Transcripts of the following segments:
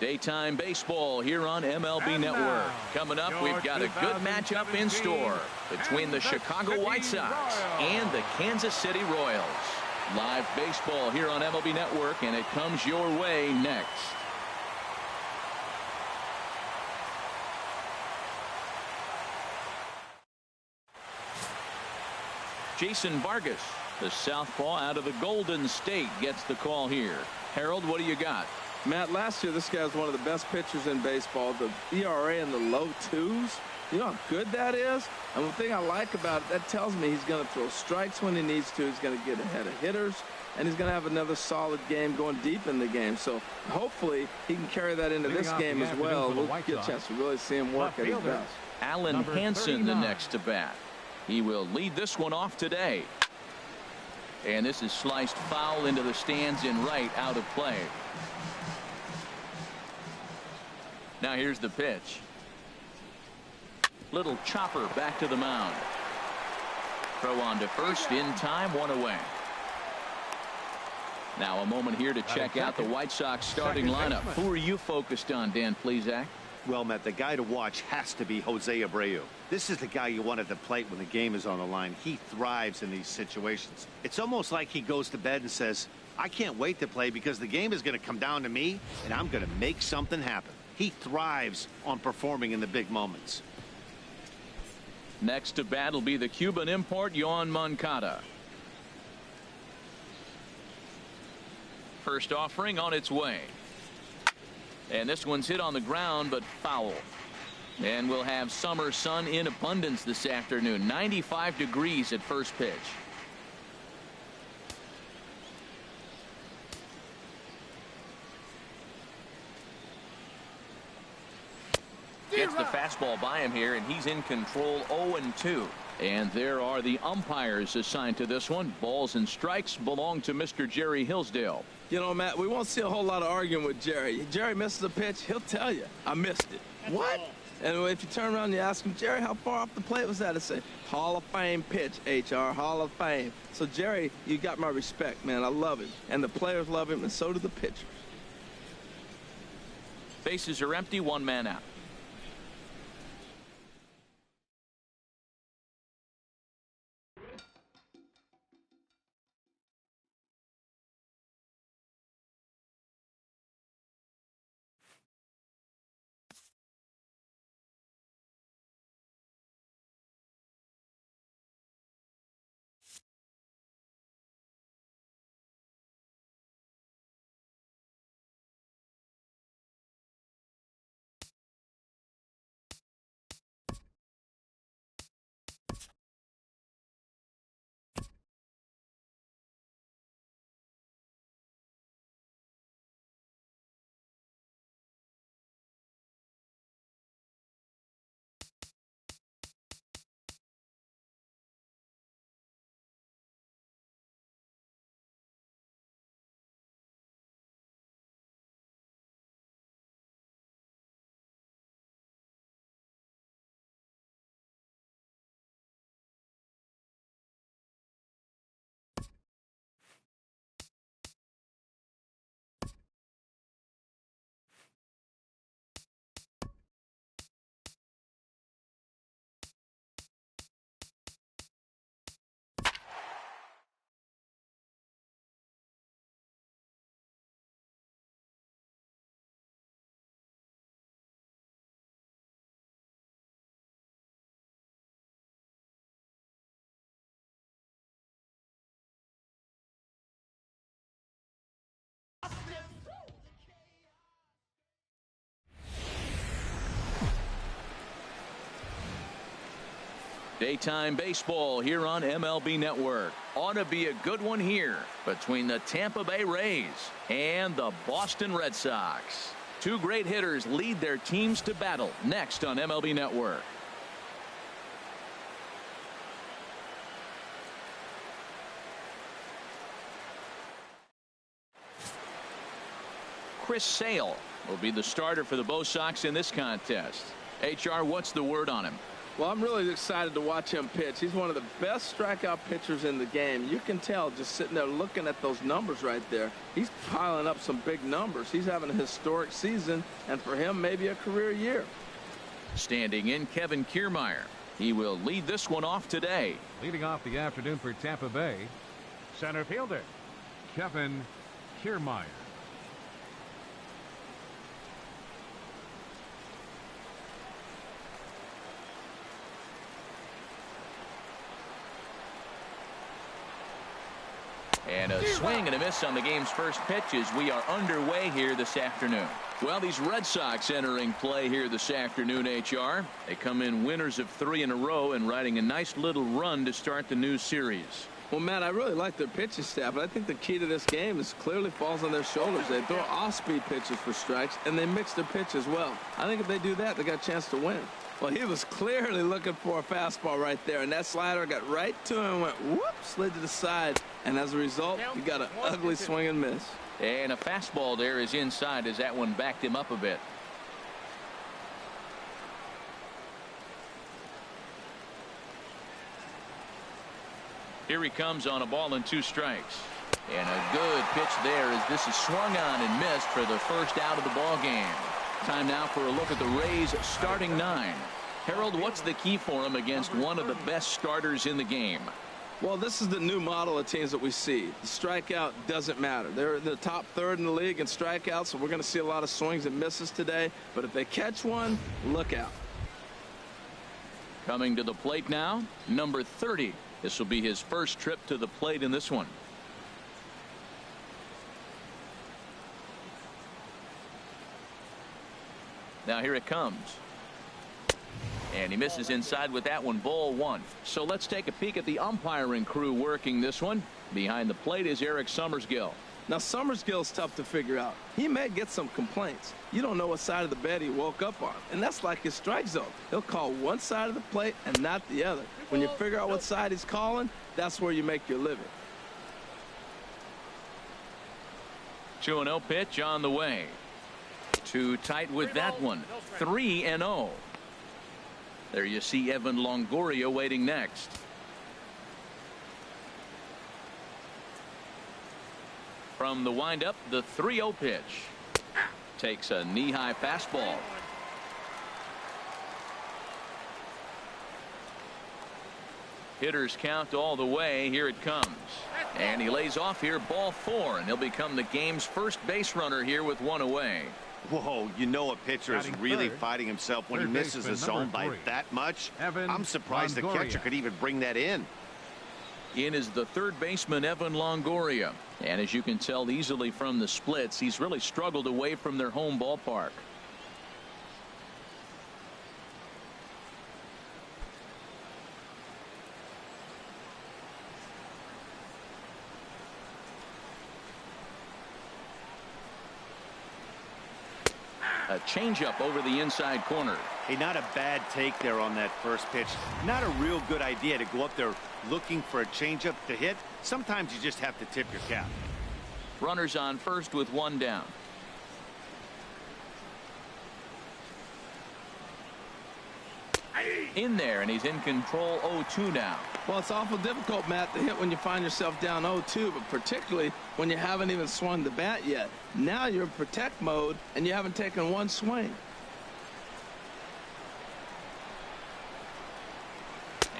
Daytime baseball here on MLB Network. Coming up, we've got a good matchup in store between the Chicago White Sox and the Kansas City Royals. Live baseball here on MLB Network, and it comes your way next. Jason Vargas, the southpaw out of the Golden State, gets the call here. Harold, what do you got? Matt, last year this guy was one of the best pitchers in baseball. The ERA in the low 2s. You know how good that is? And the thing I like about it, that tells me he's going to throw strikes when he needs to. He's going to get ahead of hitters, and he's going to have another solid game going deep in the game. So hopefully he can carry that into this game as well. We'll get a chance to really see him work at his best. Alan Hansen, the next to bat. He will lead this one off today. And this is sliced foul into the stands in right, out of play. Now here's the pitch. Little chopper back to the mound. Throw on to first in time, one away. Now a moment here to check out the White Sox starting lineup. Who are you focused on, Dan Plesac? Well, Matt, the guy to watch has to be Jose Abreu. This is the guy you want at the plate when the game is on the line. He thrives in these situations. It's almost like he goes to bed and says, I can't wait to play because the game is going to come down to me and I'm going to make something happen. He thrives on performing in the big moments. Next to bat will be the Cuban import, Yoan Moncada. First offering on its way. And this one's hit on the ground, but foul. And we'll have summer sun in abundance this afternoon. 95 degrees at first pitch. Gets the fastball by him here, and he's in control. 0-2. And there are the umpires assigned to this one. Balls and strikes belong to Mr. Jerry Hillsdale. You know, Matt, we won't see a whole lot of arguing with Jerry. Jerry misses a pitch, he'll tell you, I missed it. What? And if you turn around and you ask him, Jerry, how far off the plate was that? He'll say, Hall of Fame pitch, HR, Hall of Fame. So, Jerry, you got my respect, man. I love him. And the players love him, and so do the pitchers. Bases are empty, one man out. Daytime baseball here on MLB Network. Ought to be a good one here between the Tampa Bay Rays and the Boston Red Sox. Two great hitters lead their teams to battle next on MLB Network. Chris Sale will be the starter for the Bo Sox in this contest. HR, what's the word on him? Well, I'm really excited to watch him pitch. He's one of the best strikeout pitchers in the game. You can tell just sitting there looking at those numbers right there. He's piling up some big numbers. He's having a historic season, and for him, maybe a career year. Standing in, Kevin Kiermaier. He will lead this one off today. Leading off the afternoon for Tampa Bay, center fielder Kevin Kiermaier. And a swing and a miss on the game's first pitch as we are underway here this afternoon. Well, these Red Sox entering play here this afternoon, HR. They come in winners of 3 in a row and riding a nice little run to start the new series. Well, Matt, I really like their pitching staff, but I think the key to this game is clearly falls on their shoulders. They throw off-speed pitches for strikes, and they mix their pitch as well. I think if they do that, they got a chance to win. Well, he was clearly looking for a fastball right there, and that slider got right to him and went whoop, slid to the side, and as a result, he got an ugly swing and miss. And a fastball there is inside as that one backed him up a bit. Here he comes on a ball and 2 strikes. And a good pitch there as this is swung on and missed for the first out of the ball game. Time now for a look at the Rays starting 9. Harold, what's the key for him against one of the best starters in the game? Well, this is the new model of teams that we see. The strikeout doesn't matter. They're in the top 3rd in the league in strikeouts, so we're going to see a lot of swings and misses today. But if they catch one, look out. Coming to the plate now, number 30. This will be his first trip to the plate in this one. Now here it comes. And he misses inside with that one, ball 1. So let's take a peek at the umpiring crew working this one. Behind the plate is Eric Summersgill. Now, Summersgill's tough to figure out. He may get some complaints. You don't know what side of the bed he woke up on, and that's like his strike zone. He'll call one side of the plate and not the other. When you figure out what side he's calling, that's where you make your living. 2-0 pitch on the way. Too tight with that one. 3-0. There you see Evan Longoria waiting next. From the windup, the 3-0 pitch. Takes a knee-high fastball. Hitters count all the way. Here it comes. And he lays off here, ball 4, and he'll become the game's first base runner here with 1 away. Whoa, you know a pitcher is really fighting himself when he misses a zone by that much. I'm surprised the catcher could even bring that in. In is the 3rd baseman, Evan Longoria. And as you can tell easily from the splits, he's really struggled away from their home ballpark. A changeup over the inside corner. Hey, not a bad take there on that first pitch. Not a real good idea to go up there looking for a changeup to hit. Sometimes you just have to tip your cap. Runners on first with 1 down. In there, and he's in control. 0-2 now. Well, it's awful difficult, Matt, to hit when you find yourself down 0-2, but particularly when you haven't even swung the bat yet. Now you're in protect mode, and you haven't taken one swing.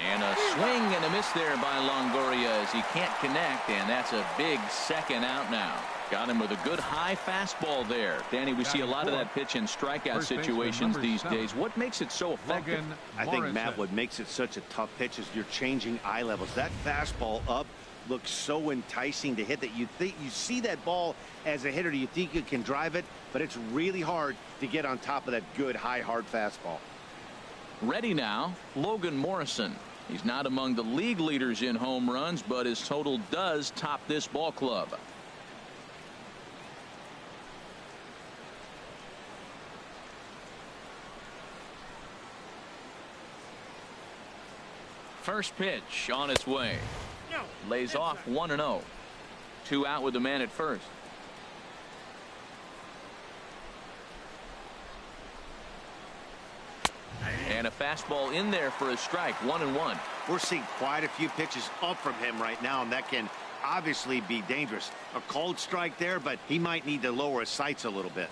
And a swing and a miss there by Longoria as he can't connect, and that's a big second out now. Got him with a good high fastball there. Danny, we see a lot of that pitch in strikeout situations these days. What makes it so effective? I think, Matt, what makes it such a tough pitch is you're changing eye levels. That fastball up looks so enticing to hit that you think you see that ball as a hitter. You think you can drive it, but it's really hard to get on top of that good high hard fastball. Ready now, Logan Morrison. He's not among the league leaders in home runs, but his total does top this ball club. First pitch on its way. Lays off 1-0. 2 out with the man at first. And a fastball in there for a strike. 1-1. We're seeing quite a few pitches up from him right now, and that can obviously be dangerous. A cold strike there, but he might need to lower his sights a little bit.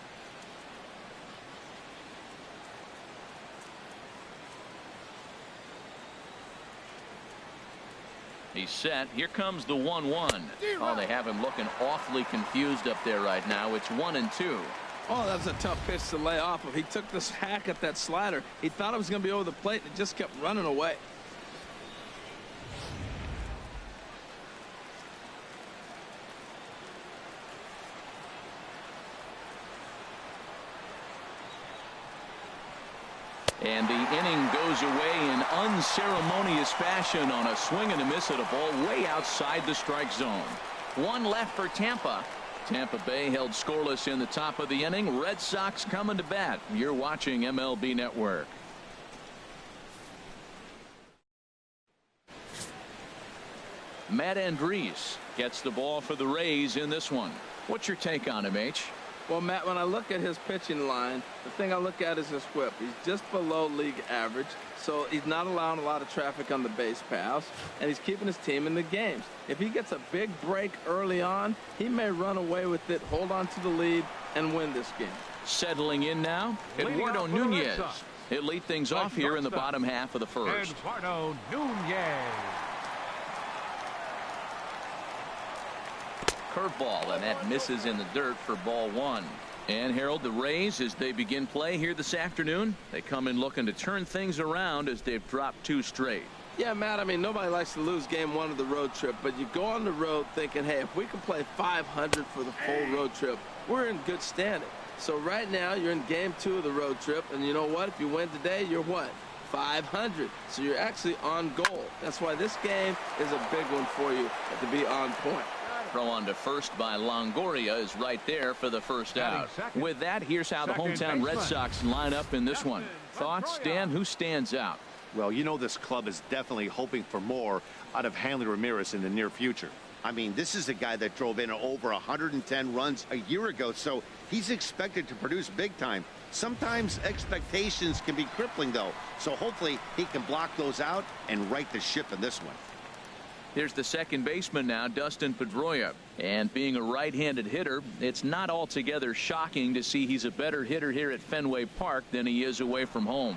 He's set. Here comes the 1-1. Oh, they have him looking awfully confused up there right now. It's 1-2. Oh, that was a tough pitch to lay off of. He took this hack at that slider. He thought it was going to be over the plate, and it just kept running away. And the inning goes away in unceremonious fashion on a swing and a miss at a ball way outside the strike zone. One left for Tampa. Tampa Bay held scoreless in the top of the inning. Red Sox coming to bat. You're watching MLB Network. Matt Andriese gets the ball for the Rays in this one. What's your take on him, H? Well, Matt, when I look at his pitching line, the thing I look at is his whip. He's just below league average, so he's not allowing a lot of traffic on the base paths, and he's keeping his team in the games. If he gets a big break early on, he may run away with it, hold on to the lead, and win this game. Settling in now, Eduardo Nunez. He'll lead things off here in the bottom half of the first. Eduardo Nunez. Curveball, and that misses in the dirt for ball one. And Harold, the Rays, as they begin play here this afternoon, they come in looking to turn things around as they've dropped 2 straight. Yeah, Matt, I mean, nobody likes to lose game 1 of the road trip, but you go on the road thinking, hey, if we can play 500 for the full road trip, we're in good standing. So right now, you're in game 2 of the road trip, and you know what? If you win today, you're what? 500. So you're actually on goal. That's why this game is a big one for you to be on point. Throw on to first by Longoria is right there for the first out. With that, here's how the hometown Red Sox line up in this one. Thoughts, Dan? Who stands out? Well, you know this club is definitely hoping for more out of Hanley Ramirez in the near future. I mean, this is a guy that drove in over 110 runs a year ago, so he's expected to produce big time. Sometimes expectations can be crippling, though, so hopefully he can block those out and right the ship in this one. Here's the second baseman now, Dustin Pedroia. And being a right-handed hitter, it's not altogether shocking to see he's a better hitter here at Fenway Park than he is away from home.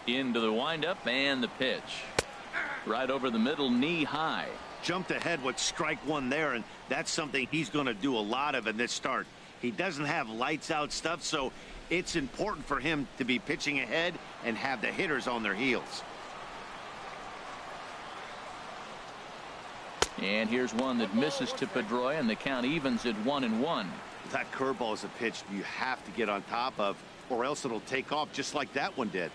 Into the windup and the pitch. Right over the middle, knee high. Jumped ahead with strike 1 there, and that's something he's going to do a lot of in this start. He doesn't have lights out stuff, so it's important for him to be pitching ahead and have the hitters on their heels. And here's one that misses to Pedroia, and the count evens at 1-1. That curveball is a pitch you have to get on top of, or else it'll take off just like that one did.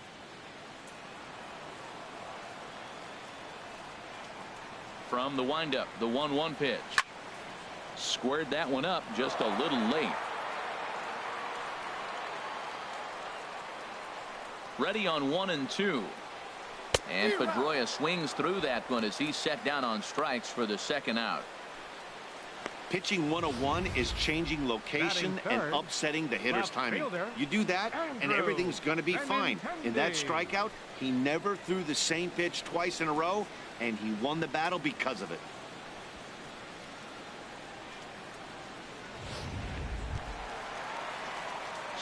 From the windup, the 1-1 pitch. Squared that one up just a little late. Ready on 1-2. And Pedroia swings through that one as he's set down on strikes for the second out. Pitching 101 is changing location and upsetting the hitter's timing. You do that and everything's going to be fine. In that strikeout, he never threw the same pitch twice in a row, and he won the battle because of it.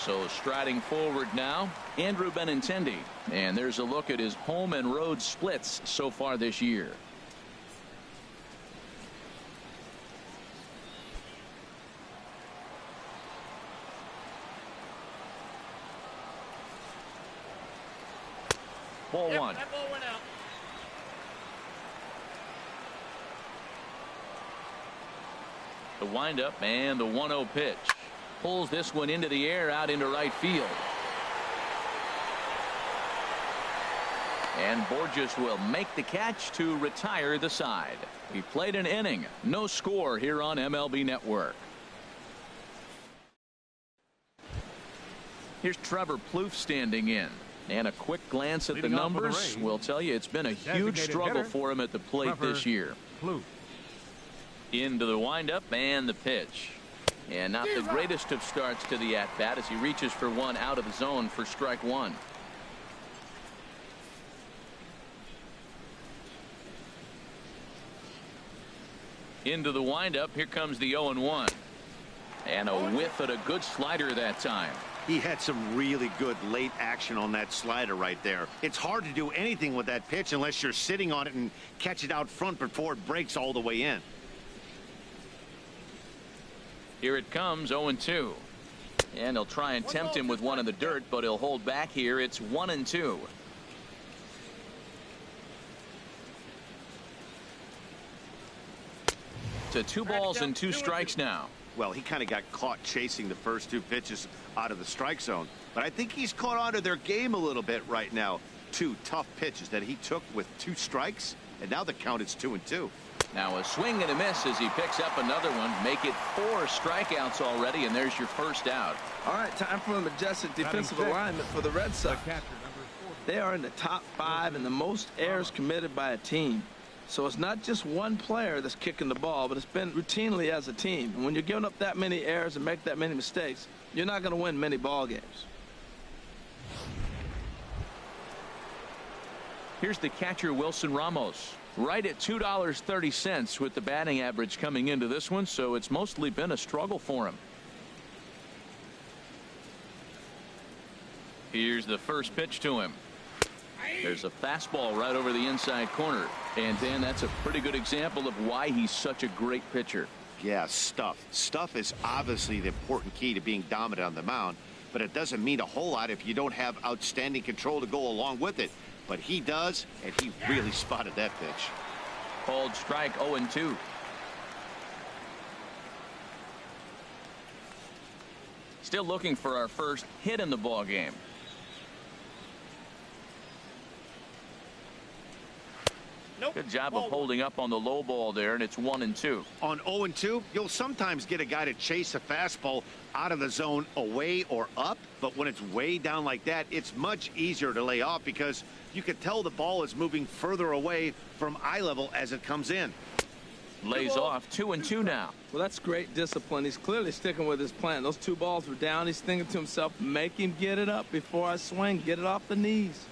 So striding forward now, Andrew Benintendi. And there's a look at his home and road splits so far this year. Ball one. That ball went out. The windup and the 1-0 pitch. Pulls this one into the air out into right field. And Borges will make the catch to retire the side. He played an inning. No score here on MLB Network. Here's Trevor Plouffe standing in. And a quick glance at the numbers will tell you it's been a huge struggle for him at the plate this year. Into the windup and the pitch. And not the greatest of starts to the at-bat as he reaches for one out of the zone for strike one. Into the windup. Here comes the 0-1. And a whiff at a good slider that time. He had some really good late action on that slider right there. It's hard to do anything with that pitch unless you're sitting on it and catch it out front before it breaks all the way in. Here it comes, 0-2. And he'll try and tempt him with one in the dirt, but he'll hold back here. It's 1-2. To 2 balls and 2 strikes now. Well, he kind of got caught chasing the first 2 pitches out of the strike zone. But I think he's caught on to their game a little bit right now. 2 tough pitches that he took with 2 strikes. And now the count is 2-2. Now a swing and a miss as he picks up another one. Make it 4 strikeouts already, and there's your first out. All right, time for a majestic defensive alignment for the Red Sox. They are in the top 5 in the most errors committed by a team. So it's not just one player that's kicking the ball, but it's been routinely as a team. And when you're giving up that many errors and make that many mistakes, you're not going to win many ball games. Here's the catcher, Wilson Ramos, right at $2.30 with the batting average coming into this one, so it's mostly been a struggle for him. Here's the first pitch to him. There's a fastball right over the inside corner. And Dan, that's a pretty good example of why he's such a great pitcher. Yeah, stuff. Stuff is obviously the important key to being dominant on the mound, but it doesn't mean a whole lot if you don't have outstanding control to go along with it. But he does, and he really spotted that pitch. Called strike, 0-2. Still looking for our first hit in the ball game. Good job of holding up on the low ball there, and it's 1-2. On 0-2, you'll sometimes get a guy to chase a fastball out of the zone away or up, but when it's way down like that, it's much easier to lay off because you can tell the ball is moving further away from eye level as it comes in. Lays off, 2-2 now. Well, that's great discipline. He's clearly sticking with his plan. Those 2 balls were down. He's thinking to himself, make him get it up before I swing. Get it off the knees.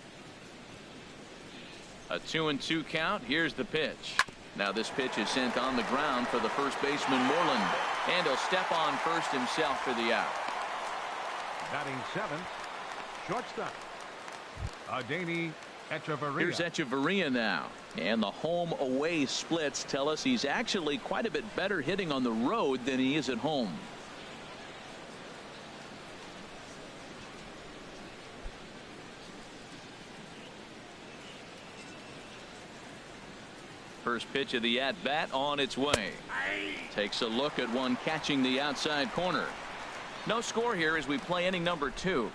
A 2-2 count. Here's the pitch. Now this pitch is sent on the ground for the first baseman, Moreland. And he'll step on first himself for the out. Batting 7th, shortstop, Adeiny Echeverria. Here's Echeverria now. And the home-away splits tell us he's actually quite a bit better hitting on the road than he is at home. First pitch of the at-bat on its way. Takes a look at one catching the outside corner. No score here as we play inning number 2.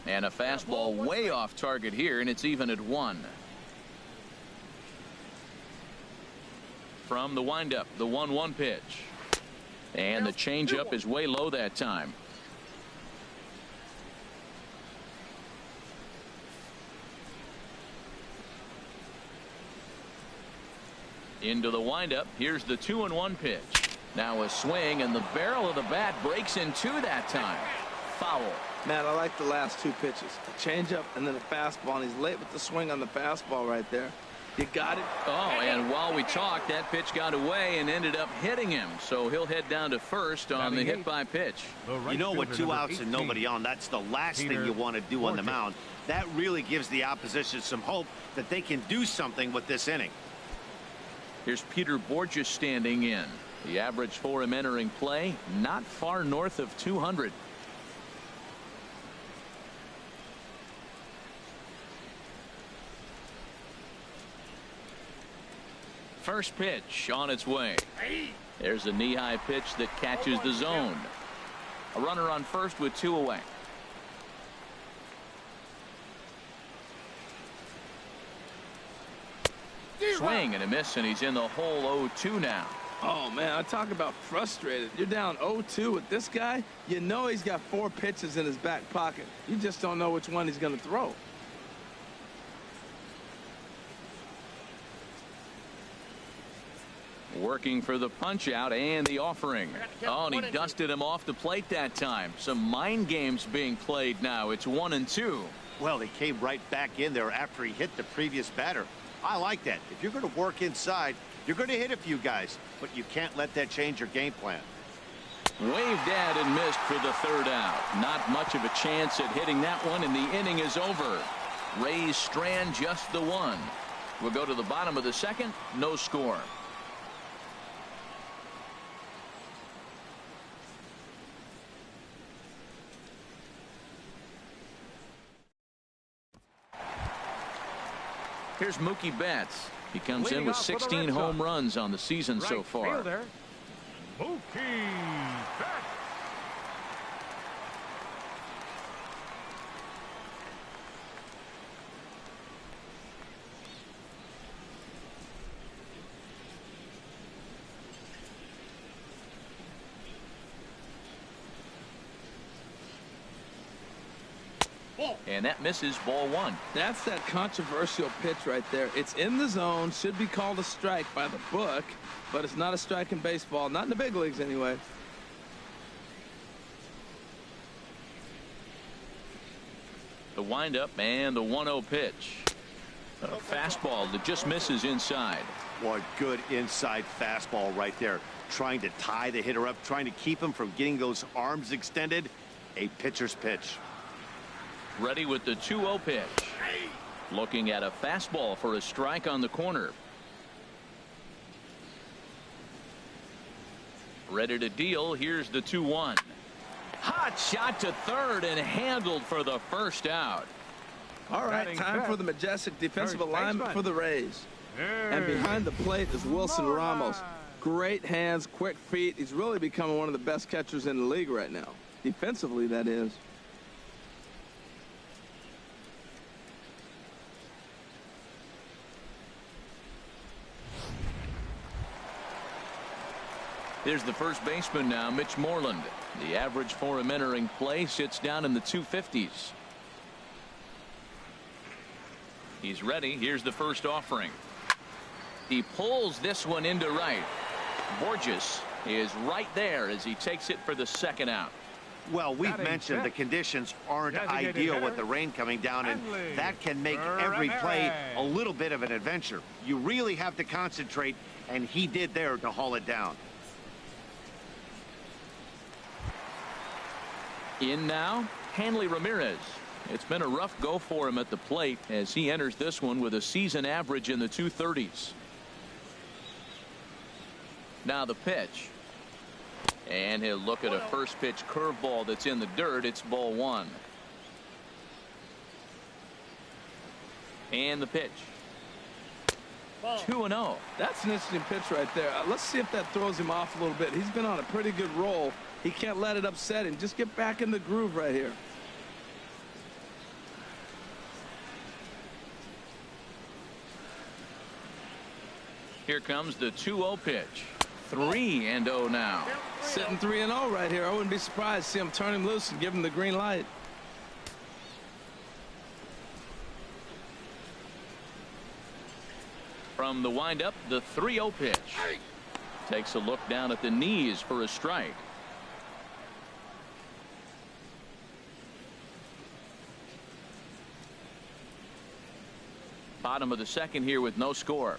And a fastball way off target here, and it's even at 1. From the windup, the 1-1 pitch. And the changeup is way low that time. Into the windup. Here's the 2-1 pitch. Now a swing, and the barrel of the bat breaks in 2 that time. Foul. Man, I like the last 2 pitches. A changeup and then a fastball. And he's late with the swing on the fastball right there. You got it. Oh, and while we talked, that pitch got away and ended up hitting him. So he'll head down to first on the hit by pitch. You know, with 2 outs and nobody on, that's the last thing you want to do on the mound. That really gives the opposition some hope that they can do something with this inning. Here's Peter Borges standing in. The average for him entering play, not far north of 200. First pitch on its way. There's a knee-high pitch that catches the zone. A runner on first with 2 away. Swing and a miss, and he's in the hole 0-2 now. Oh, man, I talk about frustrated. You're down 0-2 with this guy. You know he's got 4 pitches in his back pocket. You just don't know which one he's going to throw. Working for the punch out and the offering. Oh, and he dusted him off the plate that time. Some mind games being played now. It's 1-2. Well, he came right back in there after he hit the previous batter. I like that. If you're going to work inside, you're going to hit a few guys, but you can't let that change your game plan. Waved at and missed for the third out. Not much of a chance at hitting that one, and the inning is over. Rays strand just the one. We'll go to the bottom of the second. No score. Here's Mookie Betts. He comes in with 16 home runs on the season so far. Fielder, Mookie Betts. And that misses, ball one. That's that controversial pitch right there. It's in the zone, should be called a strike by the book, but it's not a strike in baseball, not in the big leagues anyway. The windup and the 1-0 pitch. A fastball that just misses inside. What good inside fastball right there. Trying to tie the hitter up, trying to keep him from getting those arms extended. A pitcher's pitch. Ready with the 2-0 pitch. Looking at a fastball for a strike on the corner. Ready to deal. Here's the 2-1. Hot shot to third and handled for the first out. All right, time for the majestic defensive alignment for the Rays. And behind the plate is Wilson Ramos. Great hands, quick feet. He's really becoming one of the best catchers in the league right now. Defensively, that is. Here's the first baseman now, Mitch Moreland. The average for him entering play sits down in the 250s. He's ready. Here's the first offering. He pulls this one into right. Borges is right there as he takes it for the second out. Well, we've mentioned the conditions aren't ideal with the rain coming down, and that can make every play a little bit of an adventure. You really have to concentrate, and he did there to haul it down. In now, Hanley Ramirez. It's been a rough go for him at the plate as he enters this one with a season average in the 230s. Now the pitch. And he'll look at a first pitch curveball that's in the dirt. It's ball one. And the pitch. 2-0. That's an interesting pitch right there. Let's see if that throws him off a little bit. He's been on a pretty good roll. He can't let it upset him. Just get back in the groove right here. Here comes the 2-0 pitch. 3-0 now. Sitting 3-0 right here. I wouldn't be surprised to see him turn him loose and give him the green light. From the windup, the 3-0 pitch. Takes a look down at the knees for a strike. Bottom of the second here with no score.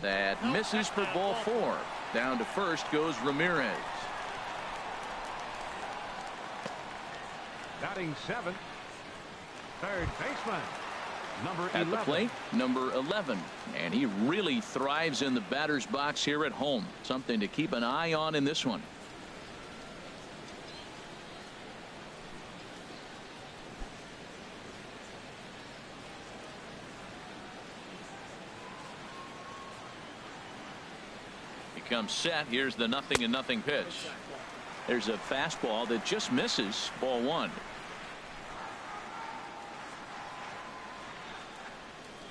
That misses for ball four. Down to first goes Ramirez. Batting seventh, third baseman, number 11. At the plate, number 11. And he really thrives in the batter's box here at home. Something to keep an eye on in this one. Comes set. Here's the 0-0 pitch. There's a fastball that just misses, ball one.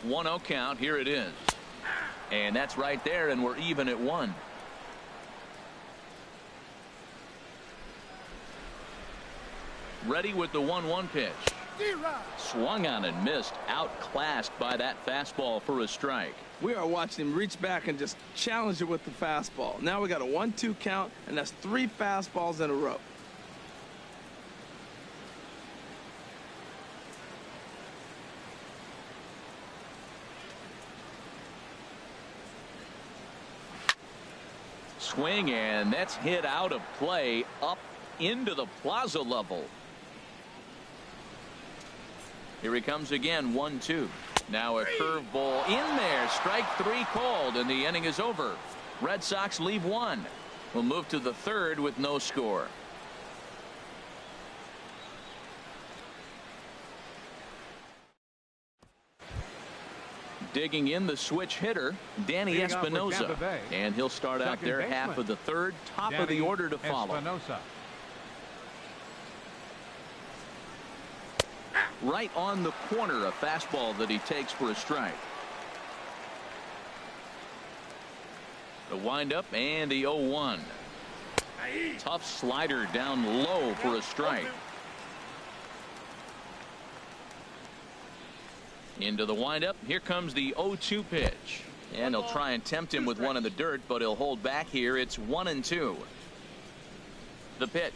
1-0 count. Here it is. And that's right there, and we're even at 1. Ready with the 1-1 pitch. Swung on and missed, outclassed by that fastball for a strike. We are watching him reach back and just challenge it with the fastball. Now we got a 1-2 count, and that's 3 fastballs in a row. Swing, and that's hit out of play up into the plaza level. Here he comes again, 1-2. Now a curveball in there. Strike 3 called, and the inning is over. Red Sox leave 1. We'll move to the 3rd with no score. Digging in the switch hitter, Danny Espinosa, and he'll start out their half of the 3rd. Top of the order to follow. Right on the corner, a fastball that he takes for a strike. The windup and the 0-1. Tough slider down low for a strike. Into the windup. Here comes the 0-2 pitch. And he'll try and tempt him with one in the dirt, but he'll hold back here. It's 1-2. The pitch.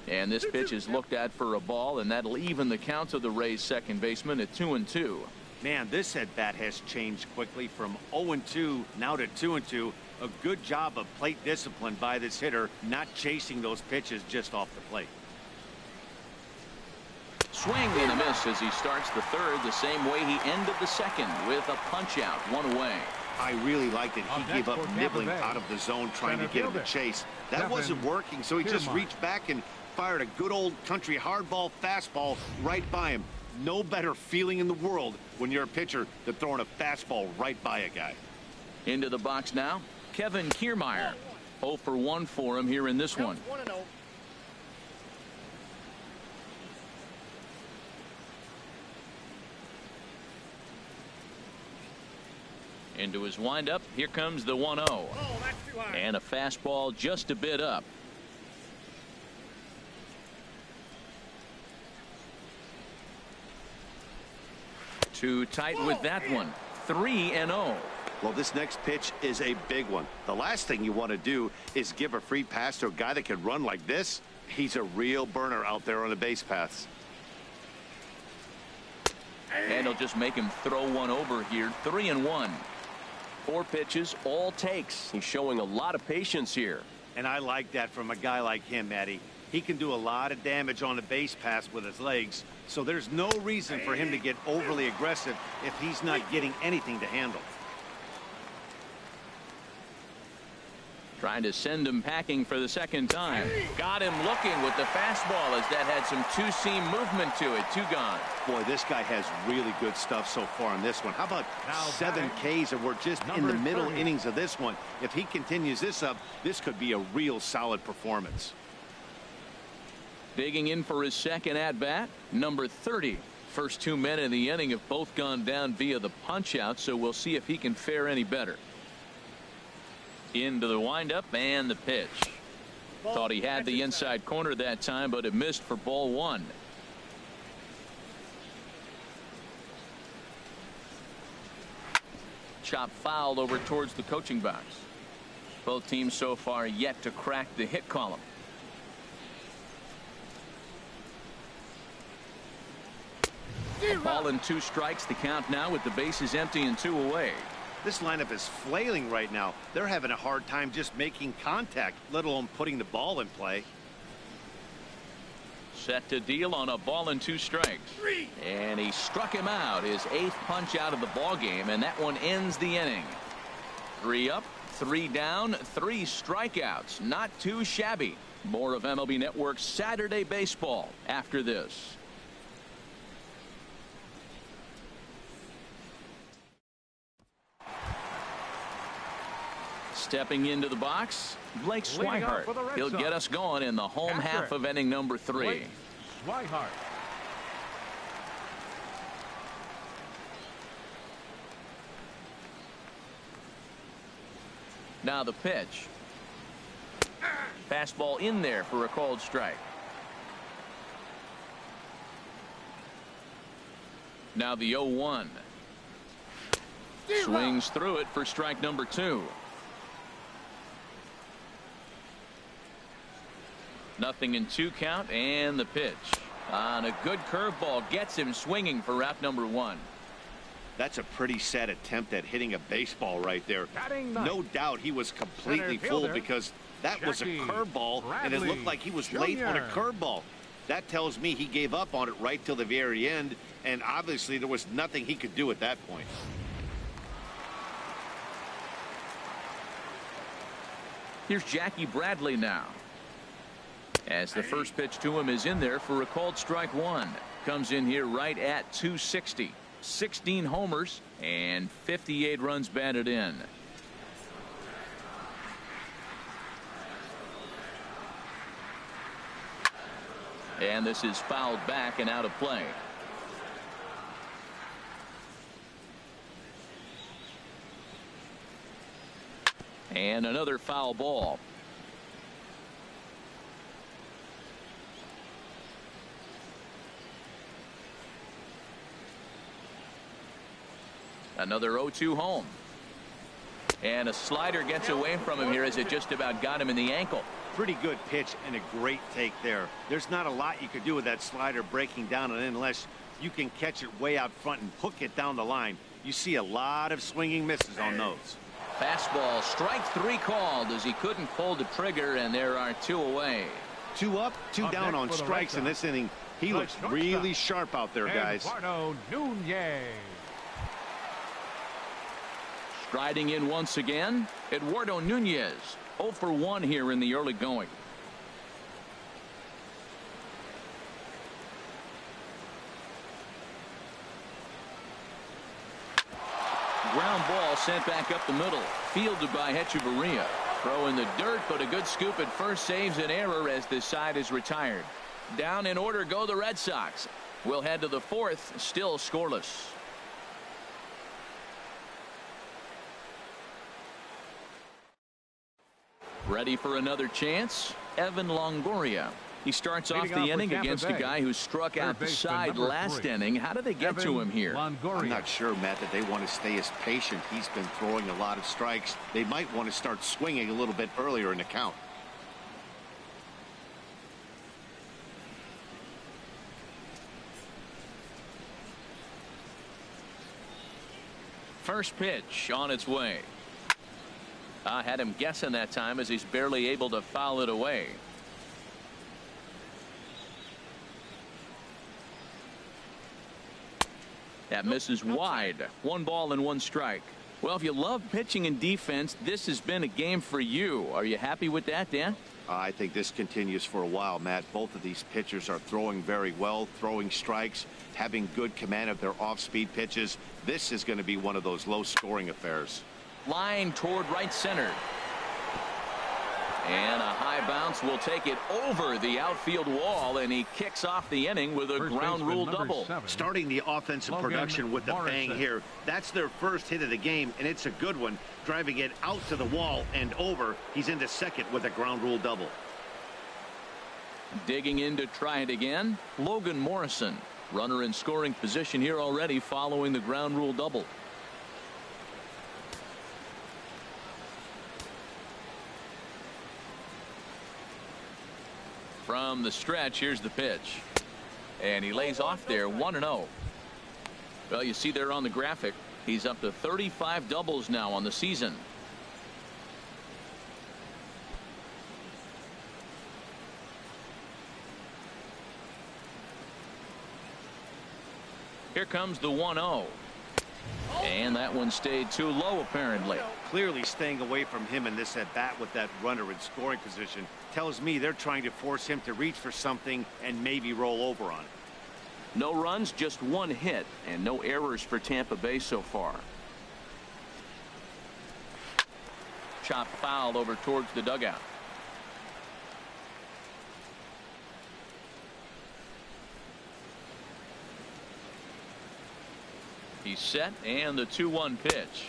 And this pitch is looked at for a ball, and that'll even the count of the Rays' second baseman at 2-2. Man, this at bat has changed quickly from 0-2 now to 2-2. A good job of plate discipline by this hitter, not chasing those pitches just off the plate. Swing and a miss as he starts the 3rd the same way he ended the 2nd with a punch out, 1 away. I really liked it. He gave up nibbling out of the zone trying to get him to chase. That wasn't working, so he just reached back and fired a good old country hardball fastball right by him. No better feeling in the world when you're a pitcher than throwing a fastball right by a guy. Into the box now, Kevin Kiermaier. 0 for 1 for him here in this one. 1-0. Into his windup. Here comes the 1-0. And a fastball just a bit up. Too tight with that one. 3-0. Well, this next pitch is a big one. The last thing you want to do is give a free pass to a guy that can run like this. He's a real burner out there on the base paths. And he'll just make him throw one over here. 3-1. 4 pitches, all takes. He's showing a lot of patience here. And I like that from a guy like him, Matty. He can do a lot of damage on the base pass with his legs, so there's no reason for him to get overly aggressive if he's not getting anything to handle. Trying to send him packing for the 2nd time. Got him looking with the fastball as that had some two-seam movement to it. 2 gone. Boy, this guy has really good stuff so far on this one. How about 7 Ks, and we're just in the middle innings of this one. If he continues this up, this could be a real solid performance. Digging in for his 2nd at-bat, number 30. First 2 men in the inning have both gone down via the punch-out, so we'll see if he can fare any better. Into the windup and the pitch. Thought he had the inside corner that time, but it missed for ball 1. Chop fouled over towards the coaching box. Both teams so far yet to crack the hit column. A ball and 2 strikes. The count now with the bases empty and 2 away. This lineup is flailing right now. They're having a hard time just making contact, let alone putting the ball in play. Set to deal on a ball and 2 strikes. And he struck him out. His 8th punch out of the ball game, and that one ends the inning. 3 up, 3 down, 3 strikeouts. Not too shabby. More of MLB Network's Saturday Baseball after this. Stepping into the box, Blake Swihart. He'll get us going in the home half of inning number 3. Swihart. Now the pitch. Fastball in there for a called strike. Now the 0-1. Swings through it for strike number 2. Nothing in 2 count, and the pitch on a good curveball gets him swinging for out number 1. That's a pretty sad attempt at hitting a baseball right there. No doubt he was completely fooled because that was a curveball, and it looked like he was late on a curveball. That tells me he gave up on it right till the very end, and obviously there was nothing he could do at that point. Here's Jackie Bradley now, as the first pitch to him is in there for a called strike 1. Comes in here right at 260. 16 homers and 58 runs batted in. And this is fouled back and out of play. And another foul ball. Another 0-2 home. And a slider gets away from him here as it just about got him in the ankle. Pretty good pitch and a great take there. There's not a lot you could do with that slider breaking down, and unless you can catch it way out front and hook it down the line, you see a lot of swinging misses on those. Fastball, strike 3 called as he couldn't pull the trigger, and there are 2 away. 2 up, 2 down on strikes in this inning. He looks really sharp out there, guys. Striding in once again, Eduardo Nunez. 0 for 1 here in the early going. Ground ball sent back up the middle. Fielded by Hechavarria. Throw in the dirt, but a good scoop at first saves an error as this side is retired. Down in order go the Red Sox. We'll head to the 4th, still scoreless. Ready for another chance? Evan Longoria. He starts off the inning against a guy who struck out the side last inning. How did they get to him here? I'm not sure, Matt, that they want to stay as patient. He's been throwing a lot of strikes. They might want to start swinging a little bit earlier in the count. First pitch on its way. I had him guessing that time as he's barely able to foul it away. That misses wide. 1 ball and 1 strike. Well, if you love pitching and defense, this has been a game for you. Are you happy with that, Dan? I think this continues for a while, Matt. Both of these pitchers are throwing very well, throwing strikes, having good command of their off-speed pitches. This is going to be one of those low-scoring affairs. Line toward right center. And a high bounce will take it over the outfield wall, and he kicks off the inning with a ground rule double. Starting the offensive production with a bang here. That's their first hit of the game, and it's a good one. Driving it out to the wall and over. He's into second with a ground rule double. Digging in to try it again, Logan Morrison. Runner in scoring position here already following the ground rule double. From the stretch, here's the pitch. And he lays off there 1-0. Well, you see there on the graphic, he's up to 35 doubles now on the season. Here comes the 1-0. And that one stayed too low, apparently. Clearly staying away from him in this at-bat with that runner in scoring position tells me they're trying to force him to reach for something and maybe roll over on it. No runs, just 1 hit, and no errors for Tampa Bay so far. Chop foul over towards the dugout. He's set, and the 2-1 pitch.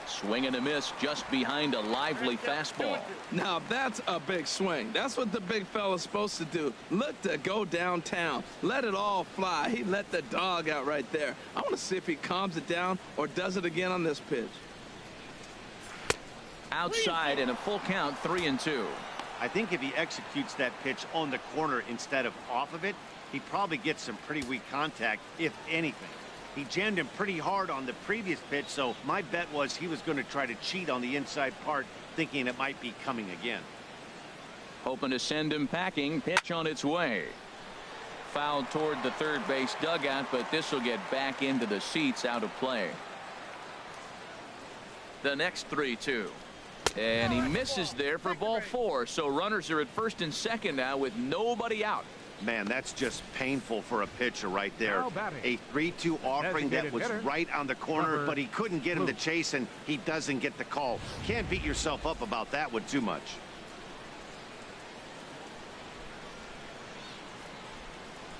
Swing and a miss just behind a lively fastball. Now that's a big swing. That's what the big fella's supposed to do. Look to go downtown. Let it all fly. He let the dog out right there. I want to see if he calms it down or does it again on this pitch. Outside and a full count, 3-2. I think if he executes that pitch on the corner instead of off of it, he probably gets some pretty weak contact, if anything. He jammed him pretty hard on the previous pitch, so my bet was he was going to try to cheat on the inside part, thinking it might be coming again. Hoping to send him packing. Pitch on its way. Fouled toward the third base dugout, but this will get back into the seats, out of play. The next 3-2. And he misses there for ball 4. So runners are at first and second now with nobody out. Man, that's just painful for a pitcher right there. A 3-2 offering that was right on the corner, but he couldn't get him to chase, and he doesn't get the call. Can't beat yourself up about that one too much.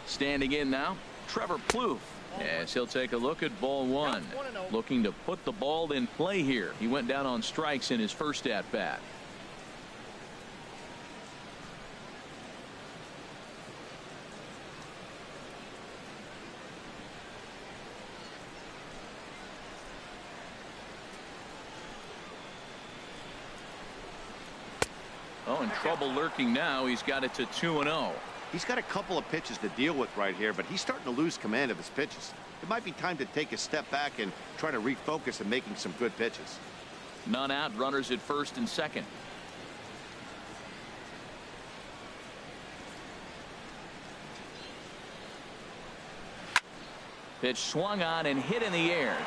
Standing in now, Trevor Plouffe, as he'll take a look at ball 1. Looking to put the ball in play here. He went down on strikes in his first at bat. Oh, in trouble lurking now. He's got it to 2-0. He's got a couple of pitches to deal with right here, but he's starting to lose command of his pitches. It might be time to take a step back and try to refocus on making some good pitches. None out, runners at first and second. Pitch swung on and hit in the air.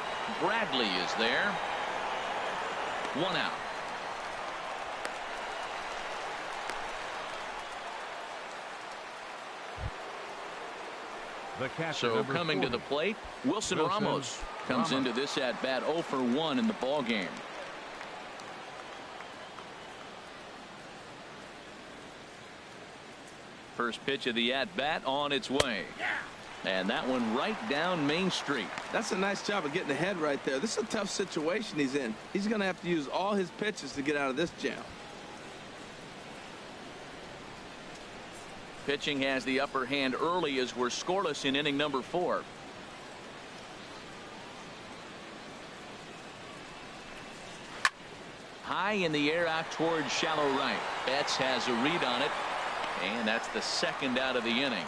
Bradley is there. 1 out. So coming 40. To the plate, Wilson Ramos comes into this at bat 0 for 1 in the ball game. First pitch of the at bat on its way. And that one right down Main Street. That's a nice job of getting ahead right there. This is a tough situation he's in. He's going to have to use all his pitches to get out of this jam. Pitching has the upper hand early as we're scoreless in inning number 4. High in the air out towards shallow right. Betts has a read on it, and that's the second out of the inning.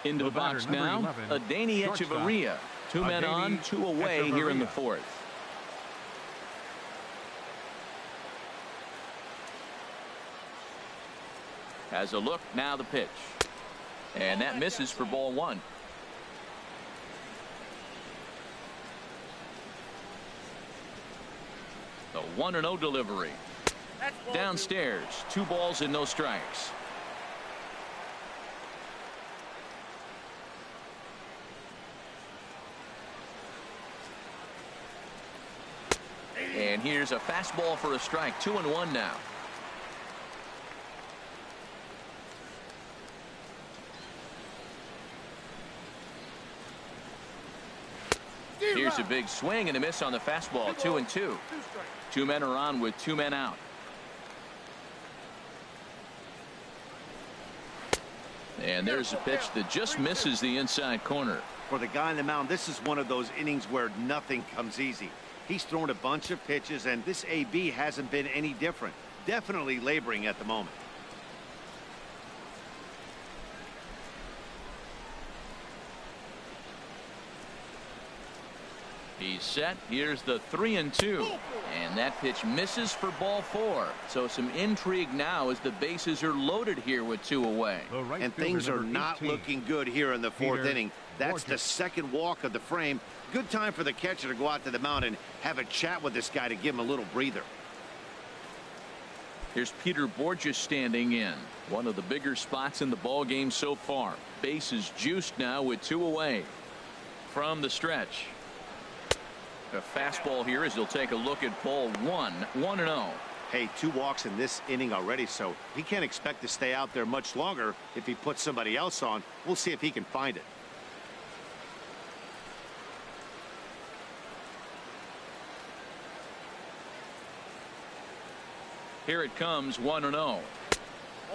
Into the box now, Adeiny Echeverria. 2 men on, 2 away here in the 4th. Has a look, now the pitch. And that misses for ball 1. The 1-0 delivery. Downstairs, 2 balls and no strikes. And here's a fastball for a strike. 2-1 now. Here's a big swing and a miss on the fastball. 2-2. 2 men are on with 2 men out. And there's a pitch that just misses the inside corner. For the guy on the mound, this is one of those innings where nothing comes easy. He's thrown a bunch of pitches, and this AB hasn't been any different. Definitely laboring at the moment. He's set. Here's the 3-2. And that pitch misses for ball 4. So some intrigue now as the bases are loaded here with 2 away. And things are not looking good here in the 4th inning. That's the second walk of the frame. Good time for the catcher to go out to the mound and have a chat with this guy to give him a little breather. Here's Peter Borges standing in. One of the bigger spots in the ball game so far. Bases juiced now with 2 away. From the stretch. A fastball here as he'll take a look at ball 1. 1-0. Hey, 2 walks in this inning already, so he can't expect to stay out there much longer. If he puts somebody else on, we'll see if he can find it. Here it comes, 1-0.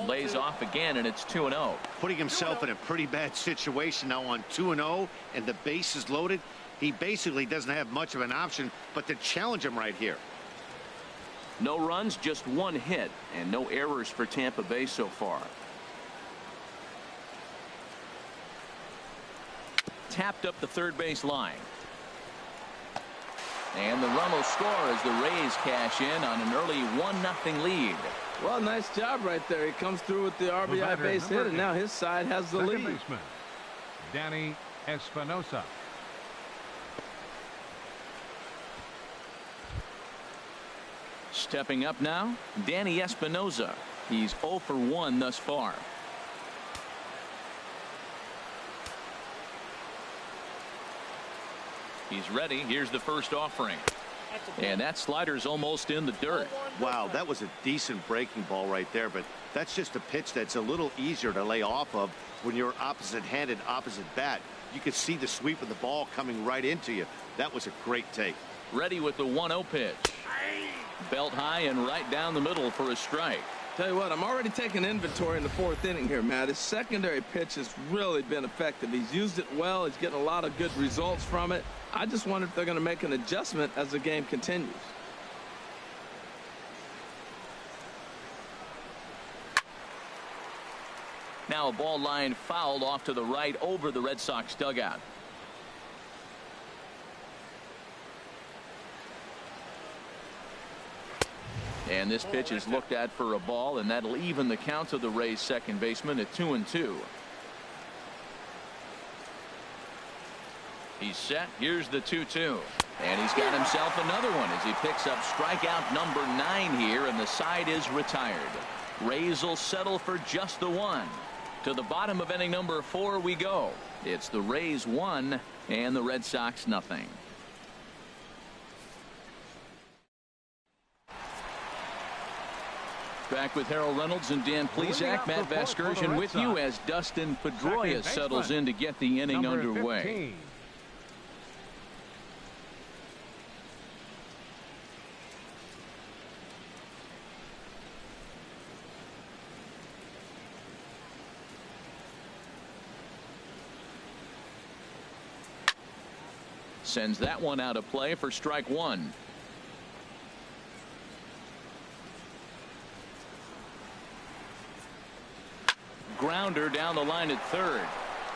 Lays off again, and it's 2-0. Putting himself in a pretty bad situation now on 2-0, and the base is loaded. He basically doesn't have much of an option but to challenge him right here. No runs, just 1 hit, and no errors for Tampa Bay so far. Tapped up the third base line. And the run will score as the Rays cash in on an early 1-0 lead. Well, nice job right there. He comes through with the RBI base hit, and now his side has the lead. Second baseman, Danny Espinosa. Stepping up now, Danny Espinosa. He's 0 for 1 thus far. He's ready. Here's the first offering. And that slider's almost in the dirt. Wow, that was a decent breaking ball right there, but that's just a pitch that's a little easier to lay off of when you're opposite-handed, opposite bat. You could see the sweep of the ball coming right into you. That was a great take. Ready with the 1-0 pitch. Belt high and right down the middle for a strike. Tell you what, I'm already taking inventory in the 4th inning here, Matt. His secondary pitch has really been effective. He's used it well. He's getting a lot of good results from it. I just wonder if they're going to make an adjustment as the game continues. Now a ball line fouled off to the right over the Red Sox dugout. And this pitch is looked at for a ball, and that'll even the count of the Rays second baseman at 2-2. He's set. Here's the 2-2. And he's got himself another one as he picks up strikeout number 9 here, and the side is retired. Rays will settle for just the 1. To the bottom of inning number 4 we go. It's the Rays 1 and the Red Sox nothing. Back with Harold Reynolds and Dan Plesac. Matt Vasgersian with you as Dustin Pedroia settles in to get the inning underway. 15. Sends that one out of play for strike 1. Grounder down the line at third.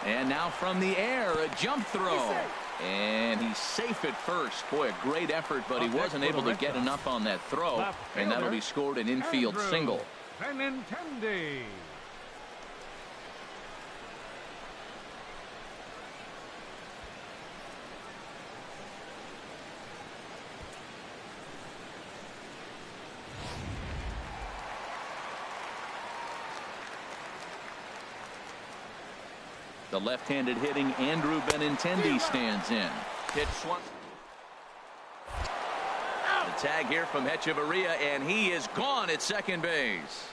And now from the air, a jump throw. And he's safe at first. Boy, a great effort, but he wasn't able to get enough on that throw. And that'll be scored an infield single. Benintendi. The left-handed hitting Andrew Benintendi stands in. Pitch swung. The tag here from Hechavarria, and he is gone at second base.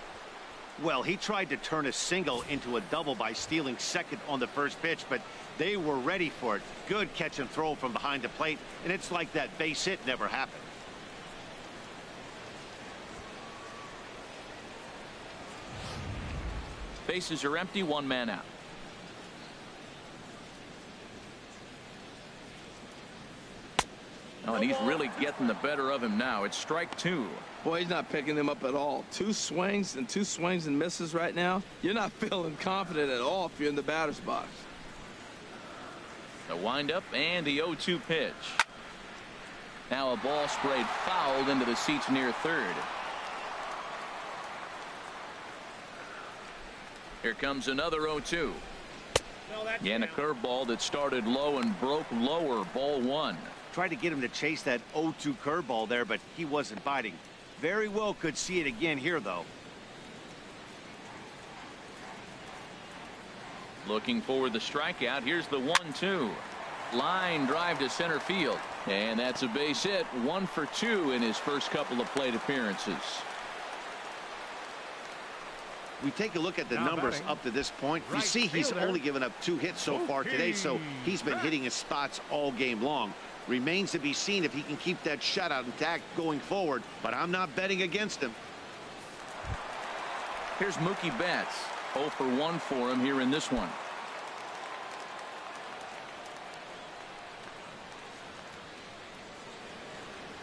Well, he tried to turn a single into a double by stealing second on the first pitch, but they were ready for it. Good catch and throw from behind the plate, and it's like that base hit never happened. Bases are empty, 1 man out. Oh, and he's really getting the better of him now. It's strike 2. Boy, he's not picking him up at all. 2 swings and misses right now. You're not feeling confident at all if you're in the batter's box. The windup and the 0-2 pitch. Now a ball sprayed fouled into the seats near third. Here comes another 0-2. And a curveball that started low and broke lower. Ball 1. Tried to get him to chase that 0-2 curveball there, but he wasn't biting. Very well could see it again here, though. Looking for the strikeout. Here's the 1-2. Line drive to center field. And that's a base hit. 1 for 2 in his first couple of plate appearances. We take a look at the Now numbers batting, up to this point. You right see he's fielder, only given up 2 hits so far today, so he's been hitting his spots all game long. Remains to be seen if he can keep that shutout intact going forward, but I'm not betting against him. Here's Mookie Betts. 0 for 1 for him here in this one.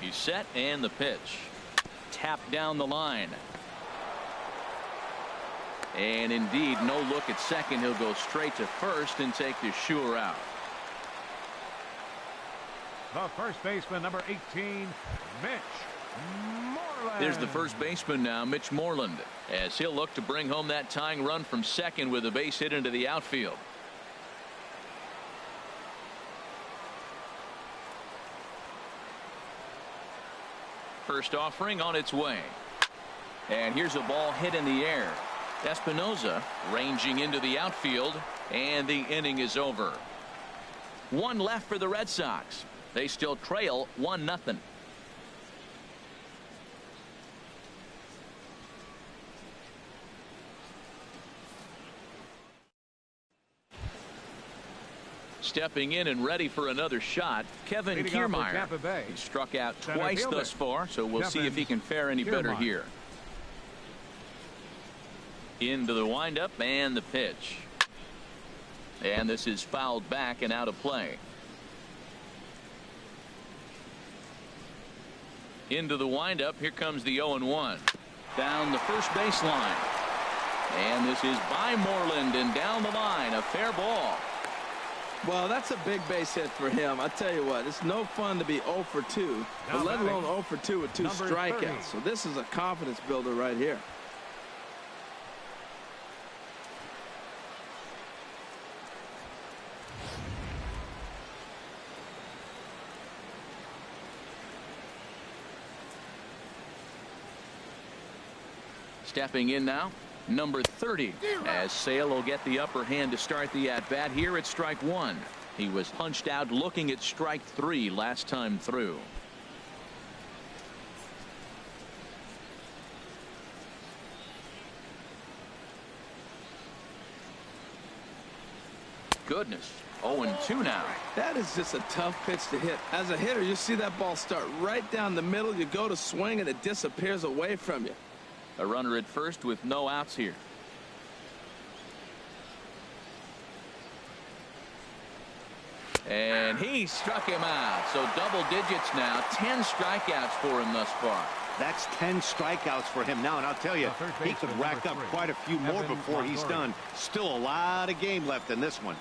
He's set, and the pitch. Tapped down the line. And indeed, no look at second. He'll go straight to first and take the sure out. The first baseman, number 18, Mitch Moreland. There's the first baseman now, Mitch Moreland, as he'll look to bring home that tying run from second with a base hit into the outfield. First offering on its way. And here's a ball hit in the air. Espinosa ranging into the outfield, and the inning is over. 1 left for the Red Sox. They still trail 1-0. Stepping in and ready for another shot, Kevin Leading off for Kiermaier. Tampa Bay, He struck out center twice fielder, thus far, so we'll see if he can fare any better Kiermaier. here. Into the windup and the pitch. And this is fouled back and out of play. Into the windup. Here comes the 0-1. Down the first baseline. And this is by Moreland and down the line. A fair ball. Well, that's a big base hit for him. I tell you what, it's no fun to be 0 for 2, but Now let batting, alone 0 for 2 with 2 number strikeouts. 30. So this is a confidence builder right here. Stepping in now, number 30, as Sale will get the upper hand to start the at-bat here at strike 1. He was punched out looking at strike 3 last time through. Goodness. 0-2 now. That is just a tough pitch to hit. As a hitter, you see that ball start right down the middle. You go to swing, and it disappears away from you. A runner at first with no outs here. And he struck him out. So double digits now. 10 strikeouts for him thus far. That's 10 strikeouts for him now, and I'll tell you, he could rack up quite a few more before he's done. Still a lot of game left in this one.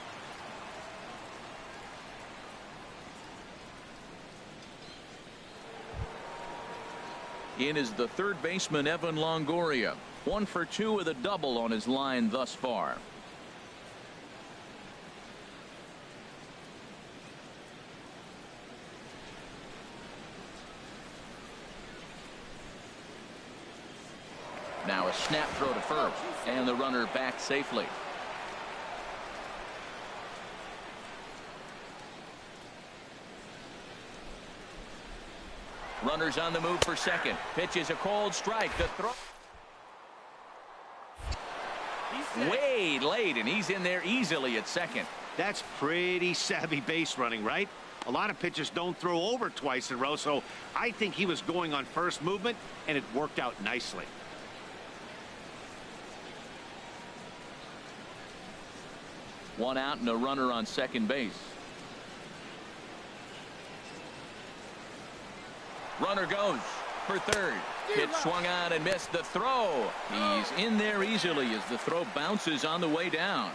In is the third baseman, Evan Longoria. 1 for 2 with a double on his line thus far. Now a snap throw to first, and the runner back safely. Runners on the move for second. Pitch is a cold strike. The throw way late, and he's in there easily at second. That's pretty savvy base running, right? A lot of pitchers don't throw over twice in a row, so I think he was going on first movement, and it worked out nicely. One out and a runner on second base. Runner goes for third. Pitch swung on and missed the throw. He's in there easily as the throw bounces on the way down.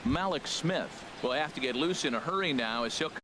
Malik Smith will have to get loose in a hurry now as he'll come